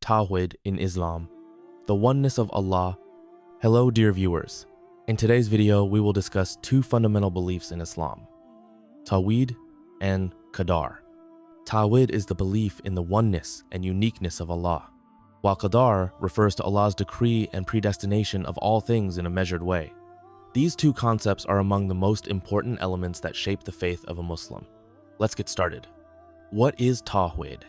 Tawhid in Islam, the oneness of Allah. Hello dear viewers. In today's video, we will discuss two fundamental beliefs in Islam, Tawhid and Qadar. Tawhid is the belief in the oneness and uniqueness of Allah, while Qadar refers to Allah's decree and predestination of all things in a measured way. These two concepts are among the most important elements that shape the faith of a Muslim. Let's get started. What is Tawhid?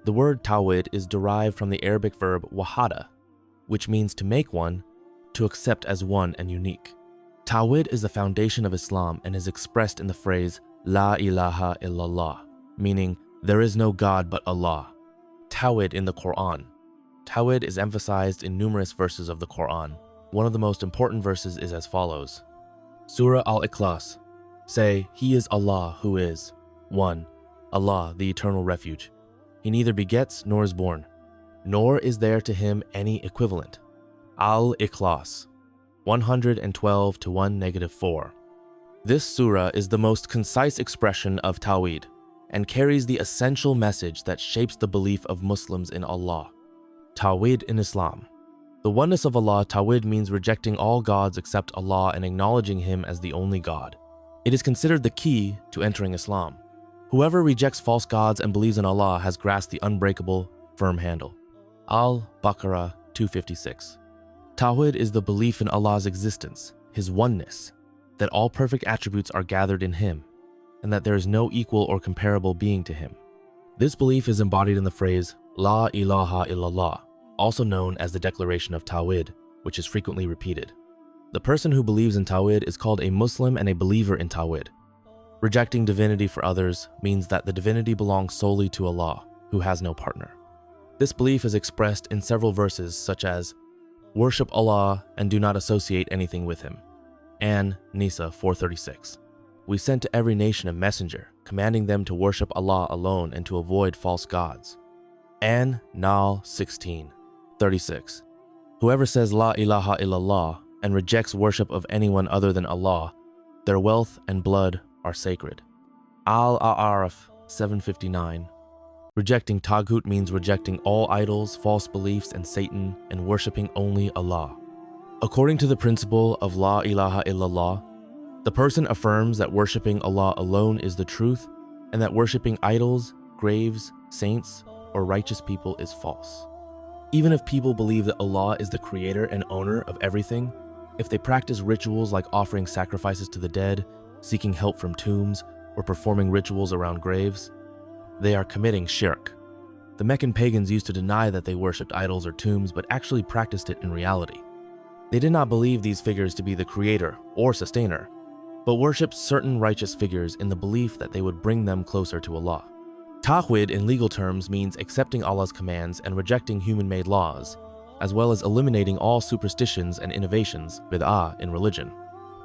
The word Tawhid is derived from the Arabic verb wahada, which means to make one, to accept as one and unique. Tawhid is the foundation of Islam and is expressed in the phrase La ilaha illallah, meaning there is no God but Allah. Tawhid in the Quran. Tawhid is emphasized in numerous verses of the Quran. One of the most important verses is as follows. Surah Al-Ikhlas. Say, He is Allah who is 1. Allah, the eternal refuge. He neither begets nor is born, nor is there to him any equivalent. Al-Ikhlas 112 to 1-4. This surah is the most concise expression of Tawhid and carries the essential message that shapes the belief of Muslims in Allah. Tawhid in Islam. The oneness of Allah, Tawhid means rejecting all gods except Allah and acknowledging Him as the only God. It is considered the key to entering Islam. Whoever rejects false gods and believes in Allah has grasped the unbreakable, firm handle. Al-Baqarah 256. Tawhid is the belief in Allah's existence, His oneness, that all perfect attributes are gathered in Him, and that there is no equal or comparable being to Him. This belief is embodied in the phrase La ilāha illallāh, also known as the Declaration of Tawhid, which is frequently repeated. The person who believes in Tawhid is called a Muslim and a believer in Tawhid. Rejecting divinity for others means that the divinity belongs solely to Allah, who has no partner. This belief is expressed in several verses such as, Worship Allah and do not associate anything with Him. An-Nisa 4:36. We sent to every nation a messenger, commanding them to worship Allah alone and to avoid false gods. An-Nahl 16:36. Whoever says La ilaha illallah and rejects worship of anyone other than Allah, their wealth and blood are sacred. Al-A'raf 7:59. Rejecting Taghut means rejecting all idols, false beliefs, and Satan, and worshiping only Allah. According to the principle of La ilaha illallah, the person affirms that worshiping Allah alone is the truth, and that worshiping idols, graves, saints, or righteous people is false. Even if people believe that Allah is the creator and owner of everything, if they practice rituals like offering sacrifices to the dead, seeking help from tombs, or performing rituals around graves, they are committing shirk. The Meccan pagans used to deny that they worshipped idols or tombs, but actually practiced it in reality. They did not believe these figures to be the creator or sustainer, but worshipped certain righteous figures in the belief that they would bring them closer to Allah. Tawhid in legal terms means accepting Allah's commands and rejecting human-made laws, as well as eliminating all superstitions and innovations, bid'ah, in religion.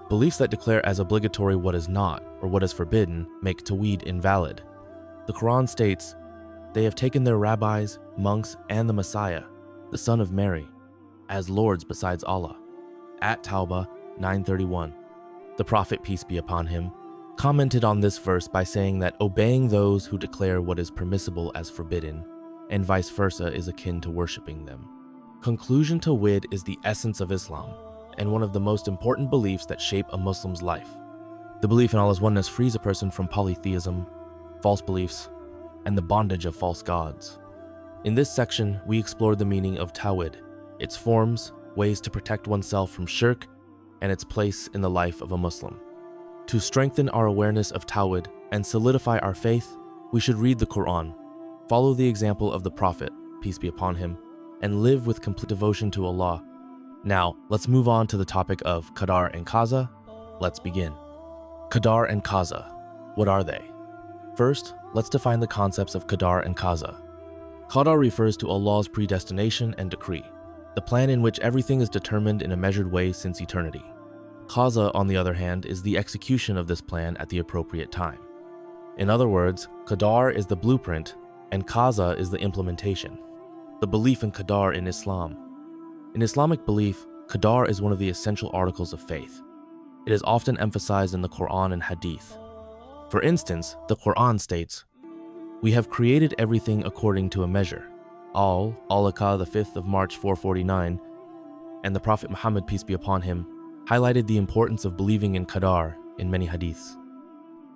Beliefs that declare as obligatory what is not, or what is forbidden, make Tawhid invalid. The Quran states, They have taken their rabbis, monks, and the Messiah, the son of Mary, as lords besides Allah. At Tawbah 9:31. The Prophet, peace be upon him, commented on this verse by saying that obeying those who declare what is permissible as forbidden, and vice versa, is akin to worshiping them. Conclusion: Tawhid is the essence of Islam, and one of the most important beliefs that shape a Muslim's life. The belief in Allah's oneness frees a person from polytheism, false beliefs, and the bondage of false gods. In this section, we explored the meaning of Tawhid, its forms, ways to protect oneself from shirk, and its place in the life of a Muslim. To strengthen our awareness of Tawhid and solidify our faith, we should read the Quran, follow the example of the Prophet, peace be upon him, and live with complete devotion to Allah. Now, let's move on to the topic of Qadar and Qadar. Let's begin. Qadar and Qadar, what are they? First, let's define the concepts of Qadar and Qadar. Qadar refers to Allah's predestination and decree, the plan in which everything is determined in a measured way since eternity. Qadar, on the other hand, is the execution of this plan at the appropriate time. In other words, Qadar is the blueprint, and Qadar is the implementation. The belief in Qadar in Islam. In Islamic belief, Qadar is one of the essential articles of faith. It is often emphasized in the Quran and Hadith. For instance, the Quran states, We have created everything according to a measure. al-Alaka, the 5th of March 449, and the Prophet Muhammad, peace be upon him, highlighted the importance of believing in Qadar in many hadiths.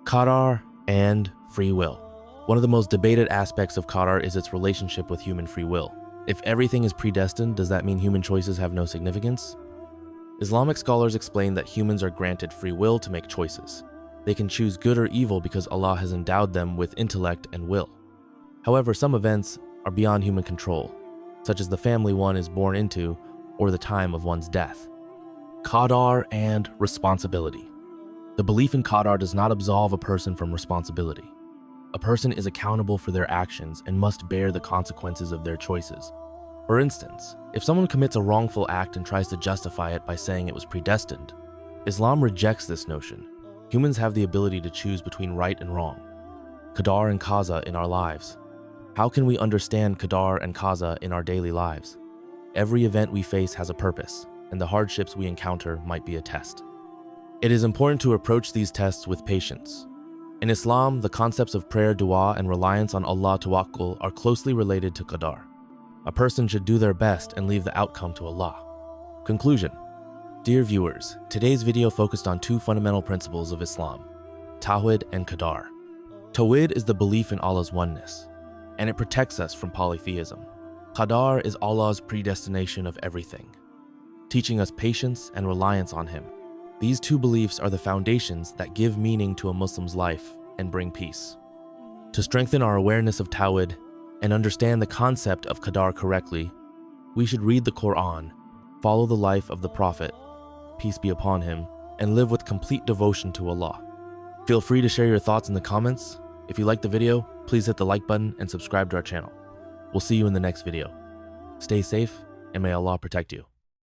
Qadar and free will. One of the most debated aspects of Qadar is its relationship with human free will. If everything is predestined, does that mean human choices have no significance? Islamic scholars explain that humans are granted free will to make choices. They can choose good or evil because Allah has endowed them with intellect and will. However, some events are beyond human control, such as the family one is born into or the time of one's death. Qadar and responsibility. The belief in Qadar does not absolve a person from responsibility. A person is accountable for their actions and must bear the consequences of their choices. For instance, if someone commits a wrongful act and tries to justify it by saying it was predestined, Islam rejects this notion. Humans have the ability to choose between right and wrong. Qadar and Qaza in our lives. How can we understand Qadar and Qaza in our daily lives? Every event we face has a purpose, and the hardships we encounter might be a test. It is important to approach these tests with patience. In Islam, the concepts of prayer, dua, and reliance on Allah tawakkul are closely related to Qadar. A person should do their best and leave the outcome to Allah. Conclusion. Dear viewers, today's video focused on two fundamental principles of Islam, Tawhid and Qadar. Tawhid is the belief in Allah's oneness, and it protects us from polytheism. Qadar is Allah's predestination of everything, teaching us patience and reliance on Him. These two beliefs are the foundations that give meaning to a Muslim's life and bring peace. To strengthen our awareness of Tawhid and understand the concept of Qadar correctly, we should read the Quran, follow the life of the Prophet, peace be upon him, and live with complete devotion to Allah. Feel free to share your thoughts in the comments. If you liked the video, please hit the like button and subscribe to our channel. We'll see you in the next video. Stay safe, and may Allah protect you.